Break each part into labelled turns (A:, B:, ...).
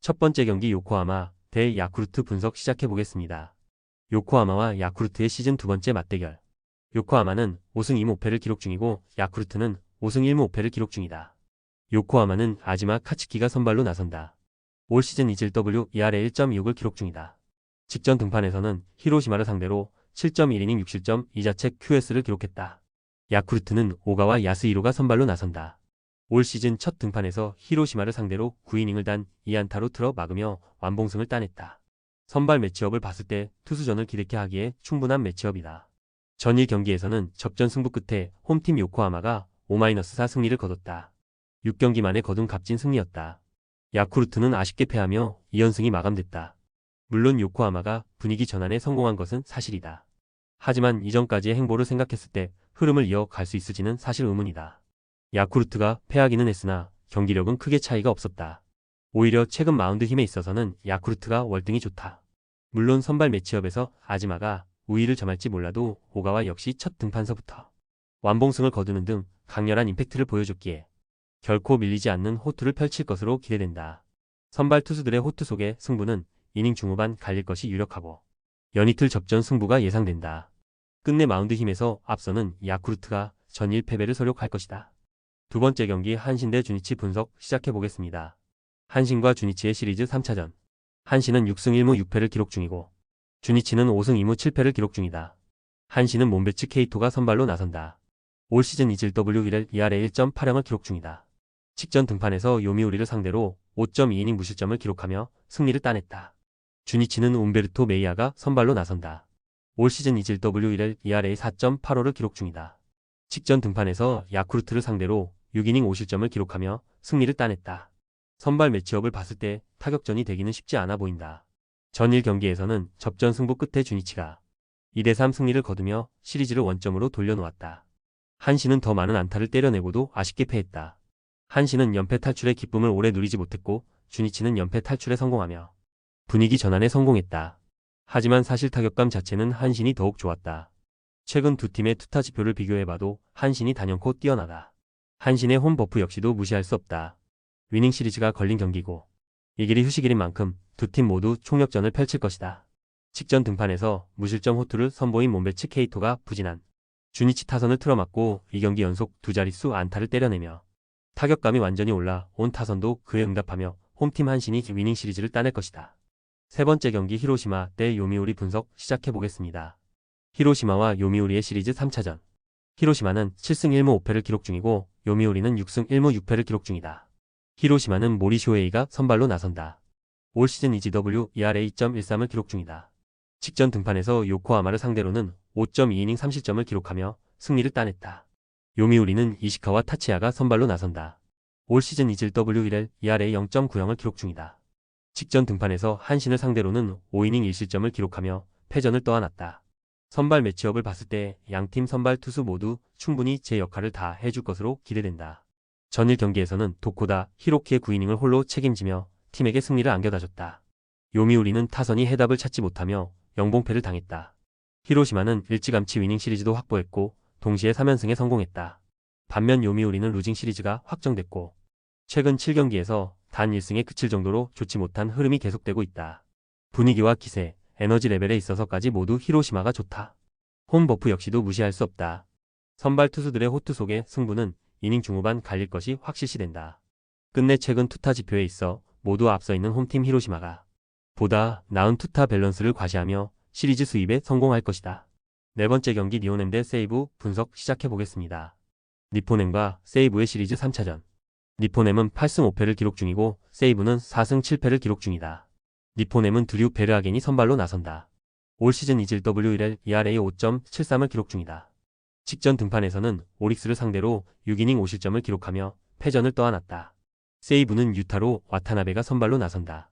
A: 첫 번째 경기 요코하마 대 야쿠르트 분석 시작해보겠습니다. 요코하마와 야쿠르트의 시즌 두 번째 맞대결. 요코하마는 5승 2무패를 기록 중이고 야쿠르트는 5승 1무패를 기록 중이다. 요코하마는 아지마 카츠키가 선발로 나선다. 올 시즌 이질 WERA 1.26을 기록 중이다. 직전 등판에서는 히로시마를 상대로 7.1이닝 6실점 2자책 QS를 기록했다. 야쿠르트는 오가와 야스히로가 선발로 나선다. 올 시즌 첫 등판에서 히로시마를 상대로 9이닝을 단 2안타로 틀어 막으며 완봉승을 따냈다. 선발 매치업을 봤을 때 투수전을 기대케 하기에 충분한 매치업이다. 전일 경기에서는 접전 승부 끝에 홈팀 요코하마가 5-4 승리를 거뒀다. 6경기 만에 거둔 값진 승리였다. 야쿠르트는 아쉽게 패하며 2연승이 마감됐다. 물론 요코하마가 분위기 전환에 성공한 것은 사실이다. 하지만 이전까지의 행보를 생각했을 때 흐름을 이어갈 수 있을지는 사실 의문이다. 야쿠르트가 패하기는 했으나 경기력은 크게 차이가 없었다. 오히려 최근 마운드 힘에 있어서는 야쿠르트가 월등히 좋다. 물론 선발 매치업에서 아지마가 우위를 점할지 몰라도 오가와 역시 첫 등판서부터 완봉승을 거두는 등 강렬한 임팩트를 보여줬기에 결코 밀리지 않는 호투를 펼칠 것으로 기대된다. 선발 투수들의 호투 속의 승부는 이닝 중후반 갈릴 것이 유력하고 연이틀 접전 승부가 예상된다. 끝내 마운드 힘에서 앞서는 야쿠르트가 전일 패배를 서력할 것이다. 두 번째 경기 한신 대 주니치 분석 시작해보겠습니다. 한신과 주니치의 시리즈 3차전. 한신은 6승 1무 6패를 기록 중이고 주니치는 5승 2무 7패를 기록 중이다. 한신은 몬베츠 케이토가 선발로 나선다. 올 시즌 이질 WERA 1.80을 기록 중이다. 직전 등판에서 요미우리를 상대로 5.2이닝 무실점을 기록하며 승리를 따냈다. 주니치는 움베르토 메이아가 선발로 나선다. 올 시즌 이질 WERA 4.85를 기록 중이다. 직전 등판에서 야쿠르트를 상대로 6이닝 5실점을 기록하며 승리를 따냈다. 선발 매치업을 봤을 때 타격전이 되기는 쉽지 않아 보인다. 전일 경기에서는 접전 승부 끝에 주니치가 2대3 승리를 거두며 시리즈를 원점으로 돌려놓았다. 한신은 더 많은 안타를 때려내고도 아쉽게 패했다. 한신은 연패 탈출의 기쁨을 오래 누리지 못했고 주니치는 연패 탈출에 성공하며 분위기 전환에 성공했다. 하지만 사실 타격감 자체는 한신이 더욱 좋았다. 최근 두 팀의 투타 지표를 비교해봐도 한신이 단연코 뛰어나다. 한신의 홈 버프 역시도 무시할 수 없다. 위닝 시리즈가 걸린 경기고 이 길이 휴식일인 만큼 두 팀 모두 총력전을 펼칠 것이다. 직전 등판에서 무실점 호투를 선보인 몬베츠 케이토가 부진한 주니치 타선을 틀어막고 2경기 연속 두 자릿수 안타를 때려내며 타격감이 완전히 올라온 타선도 그에 응답하며 홈팀 한신이 위닝 시리즈를 따낼 것이다. 세 번째 경기 히로시마 대 요미우리 분석 시작해보겠습니다. 히로시마와 요미우리의 시리즈 3차전. 히로시마는 7승 1무 5패를 기록 중이고 요미우리는 6승 1무 6패를 기록 중이다. 히로시마는 모리 쇼헤이가 선발로 나선다. 올 시즌 EGWERA 2.13을 기록 중이다. 직전 등판에서 요코하마를 상대로는 5.2이닝 3실점을 기록하며 승리를 따냈다. 요미우리는 이시카와 타치야가 선발로 나선다. 올 시즌 EGWERA 0.90을 기록 중이다. 직전 등판에서 한신을 상대로는 5이닝 1실점을 기록하며 패전을 떠안았다. 선발 매치업을 봤을 때 양팀 선발 투수 모두 충분히 제 역할을 다 해줄 것으로 기대된다. 전일 경기에서는 도코다 히로키의 9이닝을 홀로 책임지며 팀에게 승리를 안겨다줬다. 요미우리는 타선이 해답을 찾지 못하며 영봉패를 당했다. 히로시마는 일찌감치 위닝 시리즈도 확보했고 동시에 3연승에 성공했다. 반면 요미우리는 루징 시리즈가 확정됐고 최근 7경기에서 단 1승에 그칠 정도로 좋지 못한 흐름이 계속되고 있다. 분위기와 기세, 에너지 레벨에 있어서까지 모두 히로시마가 좋다. 홈 버프 역시도 무시할 수 없다. 선발 투수들의 호투 속의 승부는 이닝 중후반 갈릴 것이 확실시된다. 끝내 최근 투타 지표에 있어 모두 앞서 있는 홈팀 히로시마가 보다 나은 투타 밸런스를 과시하며 시리즈 수입에 성공할 것이다. 네 번째 경기 니혼엠 대 세이브 분석 시작해보겠습니다. 니폰엠과 세이브의 시리즈 3차전. 니폰엠은 8승 5패를 기록 중이고 세이브는 4승 7패를 기록 중이다. 니폰엠은 드류 베르하겐이 선발로 나선다. 올 시즌 이질 WERA 5.73을 기록 중이다. 직전 등판에서는 오릭스를 상대로 6이닝 5실점을 기록하며 패전을 떠안았다. 세이브는 유타로 와타나베가 선발로 나선다.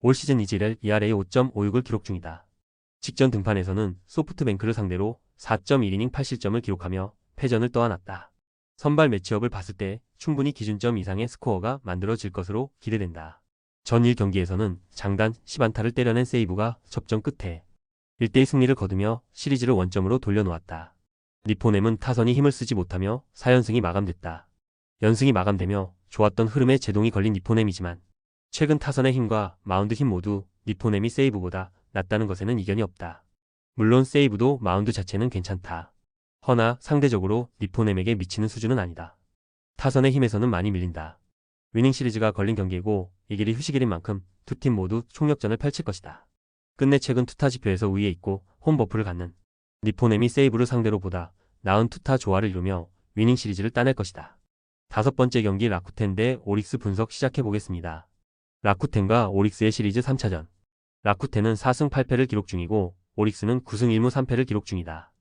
A: 올 시즌 이질 ERA 5.56을 기록 중이다. 직전 등판에서는 소프트뱅크를 상대로 4.1이닝 8실점을 기록하며 패전을 떠안았다. 선발 매치업을 봤을 때 충분히 기준점 이상의 스코어가 만들어질 것으로 기대된다. 전일 경기에서는 장단 10안타를 때려낸 세이브가 접전 끝에 1대1 승리를 거두며 시리즈를 원점으로 돌려놓았다. 니폰엠은 타선이 힘을 쓰지 못하며 4연승이 마감됐다. 연승이 마감되며 좋았던 흐름에 제동이 걸린 니폰엠이지만 최근 타선의 힘과 마운드 힘 모두 니포넴이 세이브보다 낫다는 것에는 이견이 없다. 물론 세이브도 마운드 자체는 괜찮다. 허나 상대적으로 니포넴에게 미치는 수준은 아니다. 타선의 힘에서는 많이 밀린다. 위닝 시리즈가 걸린 경기이고 이 길이 휴식일인 만큼 두 팀 모두 총력전을 펼칠 것이다. 끝내 최근 투타 지표에서 우위에 있고 홈 버프를 갖는 니포넴이 세이브를 상대로 보다 나은 투타 조화를 이루며 위닝 시리즈를 따낼 것이다. 다섯 번째 경기 라쿠텐 대 오릭스 분석 시작해 보겠습니다. 라쿠텐과 오릭스의 시리즈 3차전. 라쿠텐은 4승 8패를 기록 중이고 오릭스는 9승 1무 3패를 기록 중이다.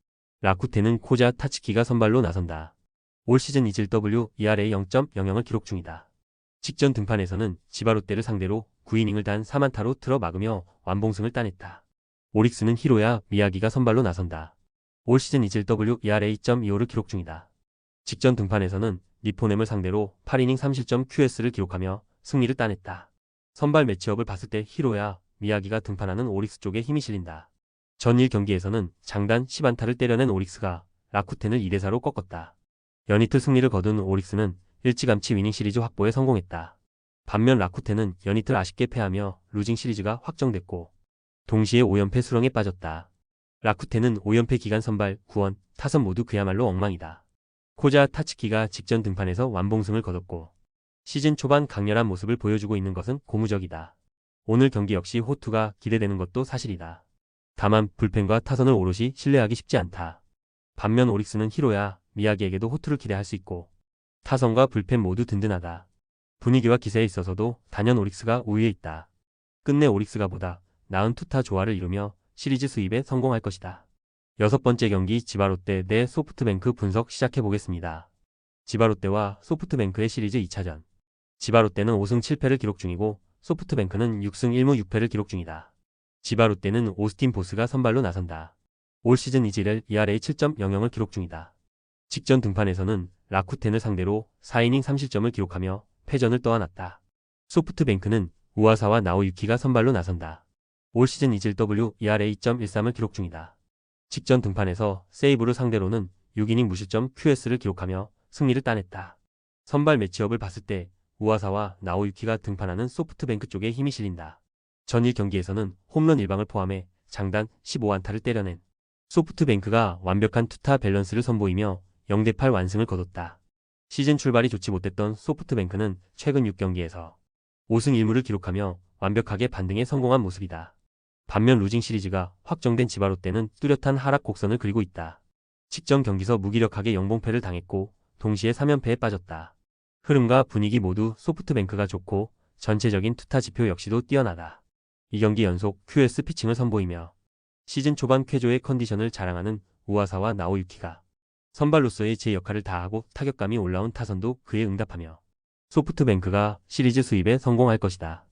A: 라쿠텐은 코자 타츠키가 선발로 나선다. 올 시즌 21W ERA 0.00을 기록 중이다. 직전 등판에서는 지바롯데를 상대로 9이닝을 단 4안타로 틀어 막으며 완봉승을 따냈다. 오릭스는 히로야 미야기가 선발로 나선다. 올 시즌 21W ERA 2.25를 기록 중이다. 직전 등판에서는 니포넴을 상대로 8이닝 3실점 QS를 기록하며 승리를 따냈다. 선발 매치업을 봤을 때 히로야 미야기가 등판하는 오릭스 쪽에 힘이 실린다. 전 1경기에서는 장단 10안타를 때려낸 오릭스가 라쿠텐을 2대4로 꺾었다. 연이틀 승리를 거둔 오릭스는 일찌감치 위닝 시리즈 확보에 성공했다. 반면 라쿠텐은 연이틀 아쉽게 패하며 루징 시리즈가 확정됐고 동시에 5연패 수렁에 빠졌다. 라쿠텐은 5연패 기간 선발, 구원, 타선 모두 그야말로 엉망이다. 코자 타츠키가 직전 등판에서 완봉승을 거뒀고 시즌 초반 강렬한 모습을 보여주고 있는 것은 고무적이다. 오늘 경기 역시 호투가 기대되는 것도 사실이다. 다만 불펜과 타선을 오롯이 신뢰하기 쉽지 않다. 반면 오릭스는 히로야 미야기에게도 호투를 기대할 수 있고 타선과 불펜 모두 든든하다. 분위기와 기세에 있어서도 단연 오릭스가 우위에 있다. 끝내 오릭스가 보다 나은 투타 조화를 이루며 시리즈 수입에 성공할 것이다. 여섯 번째 경기 지바롯데 대 소프트뱅크 분석 시작해 보겠습니다. 지바롯데와 소프트뱅크의 시리즈 2차전. 지바롯데는 5승 7패를 기록 중이고 소프트뱅크는 6승 1무 6패를 기록 중이다. 지바롯데는 오스틴 보스가 선발로 나선다. 올 시즌 이지렐 ERA 7.00을 기록 중이다. 직전 등판에서는 라쿠텐을 상대로 4이닝 3실점을 기록하며 패전을 떠안았다. 소프트뱅크는 우아사와 나오유키가 선발로 나선다. 올 시즌 이질W ERA 2.13을 기록 중이다. 직전 등판에서 세이브를 상대로는 6이닝 무실점 QS를 기록하며 승리를 따냈다. 선발 매치업을 봤을 때 우아사와 나오유키가 등판하는 소프트뱅크 쪽에 힘이 실린다. 전 1경기에서는 홈런 1방을 포함해 장단 15안타를 때려낸 소프트뱅크가 완벽한 투타 밸런스를 선보이며 0대8 완승을 거뒀다. 시즌 출발이 좋지 못했던 소프트뱅크는 최근 6경기에서 5승 1무를 기록하며 완벽하게 반등에 성공한 모습이다. 반면 루징 시리즈가 확정된 지바롯데는 뚜렷한 하락 곡선을 그리고 있다. 직전 경기서 무기력하게 영봉패를 당했고 동시에 3연패에 빠졌다. 흐름과 분위기 모두 소프트뱅크가 좋고 전체적인 투타 지표 역시도 뛰어나다. 2경기 연속 QS 피칭을 선보이며 시즌 초반 쾌조의 컨디션을 자랑하는 우아사와 나오유키가 선발로서의 제 역할을 다하고 타격감이 올라온 타선도 그에 응답하며 소프트뱅크가 시리즈 수입에 성공할 것이다.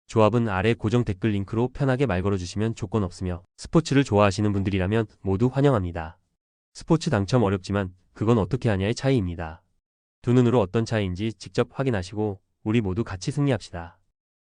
A: 조합은 아래 고정 댓글 링크로 편하게 말 걸어주시면 조건 없으며 스포츠를 좋아하시는 분들이라면 모두 환영합니다. 스포츠 당첨 어렵지만 그건 어떻게 하냐의 차이입니다. 두 눈으로 어떤 차이인지 직접 확인하시고 우리 모두 같이 승리합시다.